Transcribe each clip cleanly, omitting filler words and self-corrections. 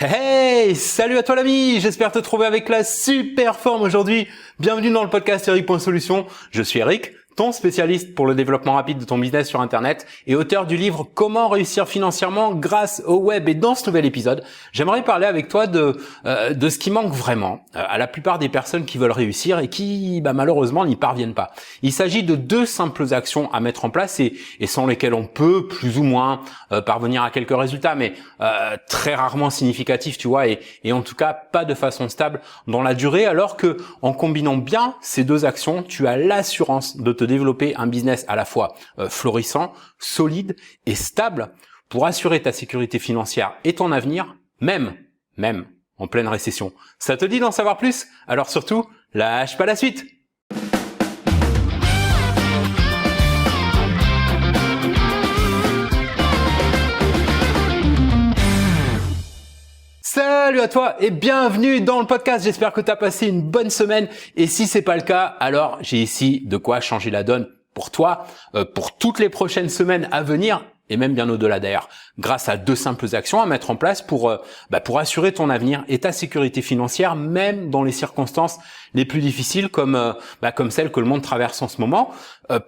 Hey, salut à toi l'ami, j'espère te trouver avec la super forme aujourd'hui. Bienvenue dans le podcast Eric.Solutions. Je suis Eric, ton spécialiste pour le développement rapide de ton business sur Internet et auteur du livre Comment réussir financièrement grâce au web. Et dans ce nouvel épisode, j'aimerais parler avec toi de ce qui manque vraiment à la plupart des personnes qui veulent réussir et qui malheureusement n'y parviennent pas. Il s'agit de deux simples actions à mettre en place et sans lesquelles on peut plus ou moins parvenir à quelques résultats, mais très rarement significatifs, tu vois, et en tout cas pas de façon stable dans la durée, alors que en combinant bien ces deux actions, tu as l'assurance de te développer un business à la fois florissant, solide et stable pour assurer ta sécurité financière et ton avenir, même en pleine récession. Ça te dit d'en savoir plus? Alors surtout, lâche pas la suite! Salut à toi et bienvenue dans le podcast. J'espère que tu as passé une bonne semaine et si c'est pas le cas, alors j'ai ici de quoi changer la donne pour toi, pour toutes les prochaines semaines à venir et même bien au-delà d'ailleurs, grâce à deux simples actions à mettre en place pour assurer ton avenir et ta sécurité financière, même dans les circonstances les plus difficiles comme celles que le monde traverse en ce moment,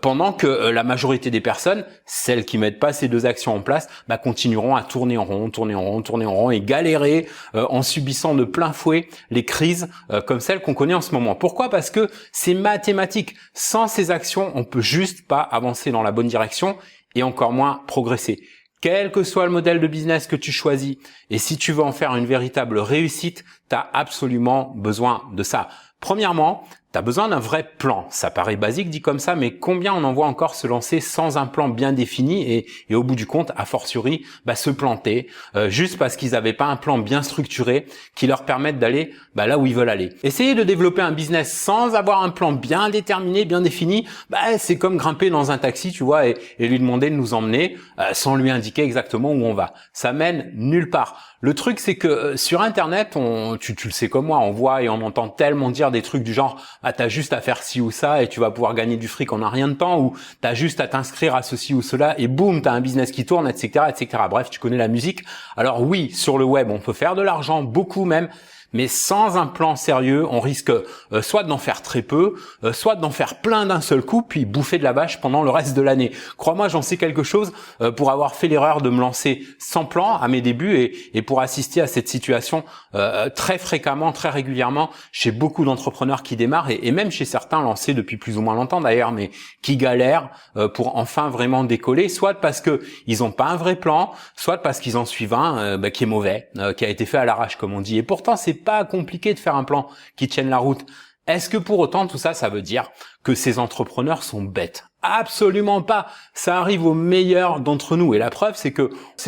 pendant que la majorité des personnes, celles qui mettent pas ces deux actions en place, continueront à tourner en rond et galérer en subissant de plein fouet les crises comme celles qu'on connaît en ce moment. Pourquoi? Parce que c'est mathématique. Sans ces actions, on peut juste pas avancer dans la bonne direction et encore moins progresser. Quel que soit le modèle de business que tu choisis, et si tu veux en faire une véritable réussite, tu as absolument besoin de ça. Premièrement, tu as besoin d'un vrai plan. Ça paraît basique dit comme ça, mais combien on en voit encore se lancer sans un plan bien défini et au bout du compte, a fortiori, se planter, juste parce qu'ils n'avaient pas un plan bien structuré qui leur permette d'aller là où ils veulent aller. Essayer de développer un business sans avoir un plan bien déterminé, bien défini, c'est comme grimper dans un taxi, tu vois, et lui demander de nous emmener sans lui indiquer exactement où on va. Ça mène nulle part. Le truc, c'est que sur Internet, tu le sais comme moi, on voit et on entend tellement dire des trucs du genre t'as juste à faire ci ou ça et tu vas pouvoir gagner du fric en un rien de temps, ou t'as juste à t'inscrire à ceci ou cela et boum, t'as un business qui tourne, etc., etc. Bref, tu connais la musique. Alors oui, sur le web, on peut faire de l'argent, beaucoup même, mais sans un plan sérieux, on risque soit d'en faire très peu, soit d'en faire plein d'un seul coup, puis bouffer de la vache pendant le reste de l'année. Crois-moi, j'en sais quelque chose pour avoir fait l'erreur de me lancer sans plan à mes débuts et pour assister à cette situation très fréquemment, très régulièrement chez beaucoup d'entrepreneurs qui démarrent et même chez certains lancés depuis plus ou moins longtemps d'ailleurs, mais qui galèrent pour enfin vraiment décoller, soit parce que ils ont pas un vrai plan, soit parce qu'ils en suivent un qui est mauvais, qui a été fait à l'arrache comme on dit. Et pourtant, c'est pas compliqué de faire un plan qui tienne la route. Est-ce que pour autant tout ça, ça veut dire que ces entrepreneurs sont bêtes? Absolument pas. Ça arrive aux meilleurs d'entre nous. Et la preuve, c'est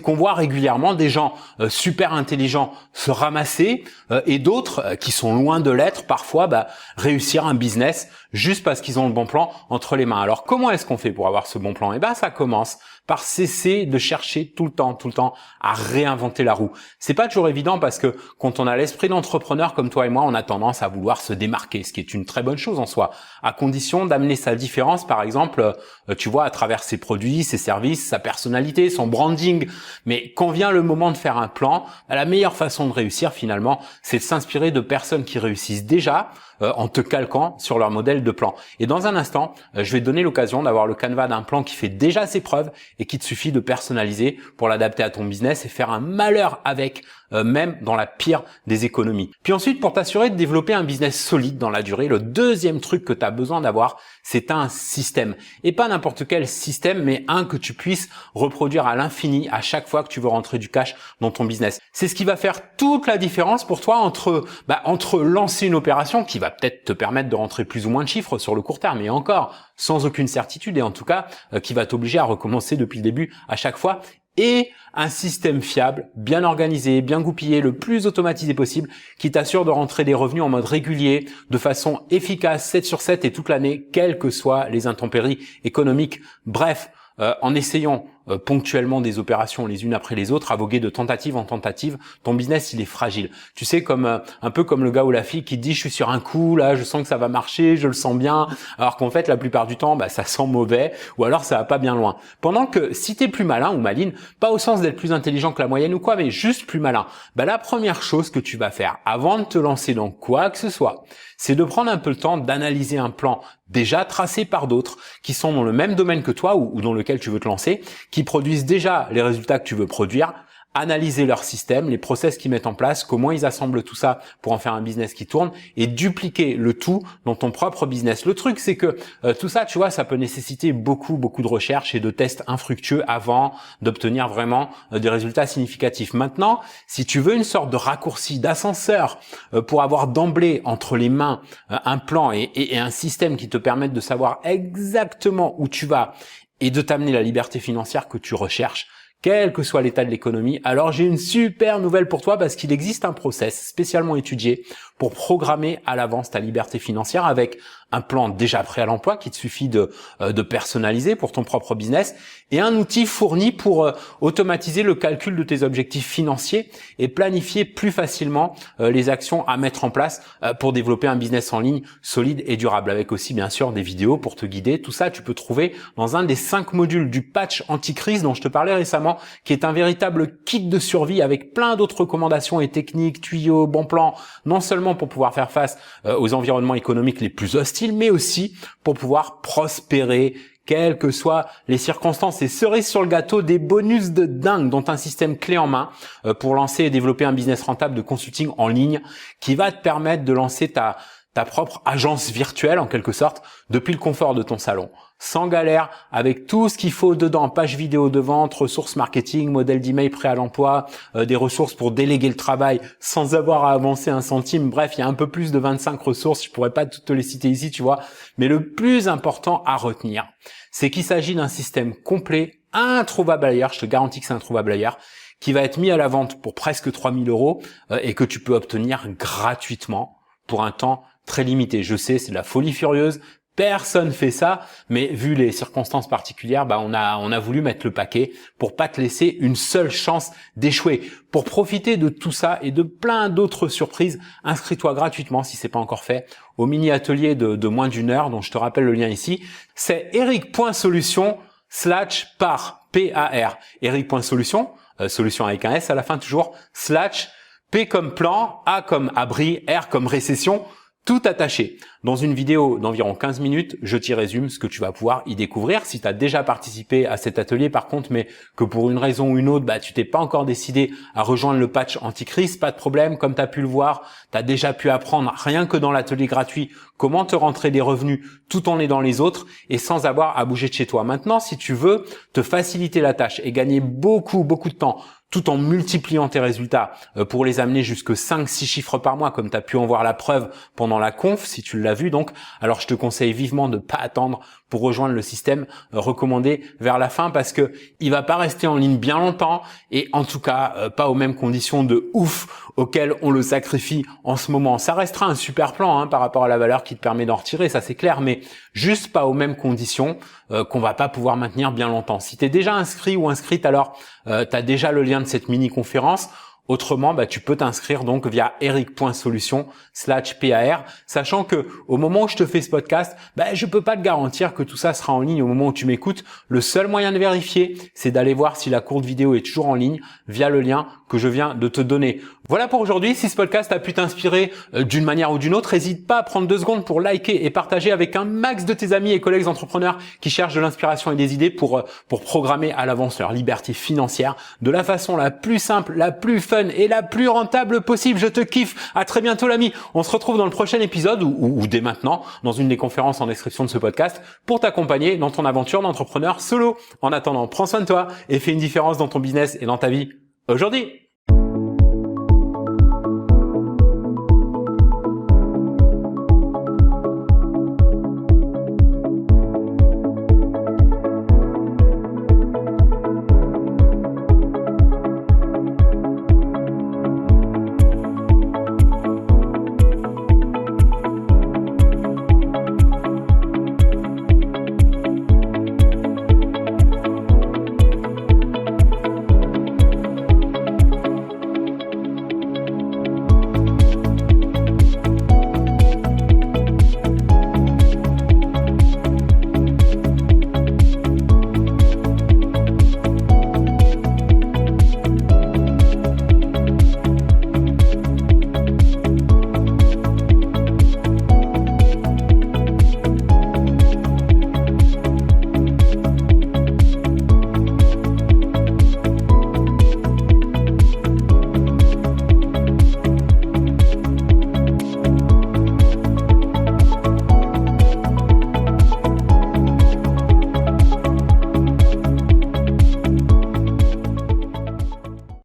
qu'on voit régulièrement des gens super intelligents se ramasser et d'autres qui sont loin de l'être, parfois réussir un business juste parce qu'ils ont le bon plan entre les mains. Alors comment est-ce qu'on fait pour avoir ce bon plan? Ça commence par cesser de chercher tout le temps à réinventer la roue. C'est pas toujours évident parce que quand on a l'esprit d'entrepreneur comme toi et moi, on a tendance à vouloir se démarquer, ce qui est une très bonne chose en soi, à condition d'amener sa différence, par exemple, tu vois, à travers ses produits, ses services, sa personnalité, son branding. Mais quand vient le moment de faire un plan, la meilleure façon de réussir finalement, c'est de s'inspirer de personnes qui réussissent déjà en te calquant sur leur modèle de plan. Et dans un instant, je vais te donner l'occasion d'avoir le canevas d'un plan qui fait déjà ses preuves et qu'il te suffit de personnaliser pour l'adapter à ton business et faire un malheur avec, même dans la pire des économies. Puis ensuite, pour t'assurer de développer un business solide dans la durée, le deuxième truc que tu as besoin d'avoir, c'est un système. Et pas n'importe quel système, mais un que tu puisses reproduire à l'infini à chaque fois que tu veux rentrer du cash dans ton business. C'est ce qui va faire toute la différence pour toi entre lancer une opération qui va peut-être te permettre de rentrer plus ou moins de chiffres sur le court terme, et encore sans aucune certitude, et en tout cas qui va t'obliger à recommencer depuis le début à chaque fois, et un système fiable, bien organisé, bien goupillé, le plus automatisé possible, qui t'assure de rentrer des revenus en mode régulier, de façon efficace, 7 sur 7 et toute l'année, quelles que soient les intempéries économiques. Bref, en essayant ponctuellement des opérations les unes après les autres, à voguer de tentative en tentative, ton business il est fragile. Tu sais, comme un peu comme le gars ou la fille qui te dit je suis sur un coup, là je sens que ça va marcher, je le sens bien, alors qu'en fait la plupart du temps ça sent mauvais ou alors ça va pas bien loin. Pendant que si t'es plus malin ou maline, pas au sens d'être plus intelligent que la moyenne ou quoi, mais juste plus malin, la première chose que tu vas faire avant de te lancer dans quoi que ce soit, c'est de prendre un peu le temps d'analyser un plan déjà tracé par d'autres qui sont dans le même domaine que toi ou dans lequel tu veux te lancer, qui produisent déjà les résultats que tu veux produire, analyser leur système, les process qu'ils mettent en place, comment ils assemblent tout ça pour en faire un business qui tourne et dupliquer le tout dans ton propre business. Le truc, c'est que tout ça, tu vois, ça peut nécessiter beaucoup de recherches et de tests infructueux avant d'obtenir vraiment des résultats significatifs. Maintenant, si tu veux une sorte de raccourci, d'ascenseur pour avoir d'emblée entre les mains un plan et un système qui te permettent de savoir exactement où tu vas et de t'amener la liberté financière que tu recherches, quel que soit l'état de l'économie, alors j'ai une super nouvelle pour toi parce qu'il existe un process spécialement étudié pour programmer à l'avance ta liberté financière avec un plan déjà prêt à l'emploi qu'il te suffit de personnaliser pour ton propre business et un outil fourni pour automatiser le calcul de tes objectifs financiers et planifier plus facilement les actions à mettre en place pour développer un business en ligne solide et durable, avec aussi bien sûr des vidéos pour te guider. Tout ça, tu peux trouver dans un des 5 modules du patch anti-crise dont je te parlais récemment, qui est un véritable kit de survie avec plein d'autres recommandations et techniques, tuyaux, bons plans, non seulement pour pouvoir faire face aux environnements économiques les plus hostiles, mais aussi pour pouvoir prospérer quelles que soient les circonstances. Et cerise sur le gâteau, des bonus de dingue, dont un système clé en main pour lancer et développer un business rentable de consulting en ligne qui va te permettre de lancer ta propre agence virtuelle en quelque sorte depuis le confort de ton salon, sans galère, avec tout ce qu'il faut dedans, page vidéo de vente, ressources marketing, modèle d'email prêt à l'emploi, des ressources pour déléguer le travail sans avoir à avancer un centime. Bref, il y a un peu plus de 25 ressources, je pourrais pas toutes te les citer ici, tu vois, mais le plus important à retenir, c'est qu'il s'agit d'un système complet, introuvable ailleurs, je te garantis que c'est introuvable ailleurs, qui va être mis à la vente pour presque 3000 € et que tu peux obtenir gratuitement pour un temps très limité. Je sais, c'est de la folie furieuse, personne fait ça, mais vu les circonstances particulières, on a voulu mettre le paquet pour pas te laisser une seule chance d'échouer. Pour profiter de tout ça et de plein d'autres surprises, inscris-toi gratuitement si c'est pas encore fait au mini atelier de moins d'une heure dont je te rappelle le lien ici. C'est eric.solution/par PAR. Eric.solution, solution avec un S à la fin toujours, / P comme plan, A comme abri, R comme récession, tout attaché. Dans une vidéo d'environ 15 minutes, je t'y résume ce que tu vas pouvoir y découvrir. Si tu as déjà participé à cet atelier par contre, mais que pour une raison ou une autre, tu t'es pas encore décidé à rejoindre le patch anti-crise, pas de problème. Comme tu as pu le voir, tu as déjà pu apprendre rien que dans l'atelier gratuit comment te rentrer des revenus tout en aidant les autres et sans avoir à bouger de chez toi. Maintenant, si tu veux te faciliter la tâche et gagner beaucoup de temps tout en multipliant tes résultats pour les amener jusque 5-6 chiffres par mois, comme tu as pu en voir la preuve pendant la conf, si tu l'as vu donc, alors je te conseille vivement de pas attendre pour rejoindre le système recommandé vers la fin, parce que il va pas rester en ligne bien longtemps et en tout cas pas aux mêmes conditions de ouf auxquelles on le sacrifie en ce moment. Ça restera un super plan par rapport à la valeur qui te permet d'en retirer, ça c'est clair, mais juste pas aux mêmes conditions qu'on va pas pouvoir maintenir bien longtemps. Si tu es déjà inscrit ou inscrite, alors tu as déjà le lien de cette mini-conférence. Autrement, tu peux t'inscrire donc via eric.solution/PAR, sachant que au moment où je te fais ce podcast, je peux pas te garantir que tout ça sera en ligne au moment où tu m'écoutes. Le seul moyen de vérifier, c'est d'aller voir si la courte vidéo est toujours en ligne via le lien que je viens de te donner. Voilà pour aujourd'hui. Si ce podcast a pu t'inspirer d'une manière ou d'une autre, n'hésite pas à prendre 2 secondes pour liker et partager avec un max de tes amis et collègues entrepreneurs qui cherchent de l'inspiration et des idées pour programmer à l'avance leur liberté financière de la façon la plus simple, la plus fun et la plus rentable possible. Je te kiffe. À très bientôt l'ami. On se retrouve dans le prochain épisode ou dès maintenant dans une des conférences en description de ce podcast pour t'accompagner dans ton aventure d'entrepreneur solo. En attendant, prends soin de toi et fais une différence dans ton business et dans ta vie aujourd'hui.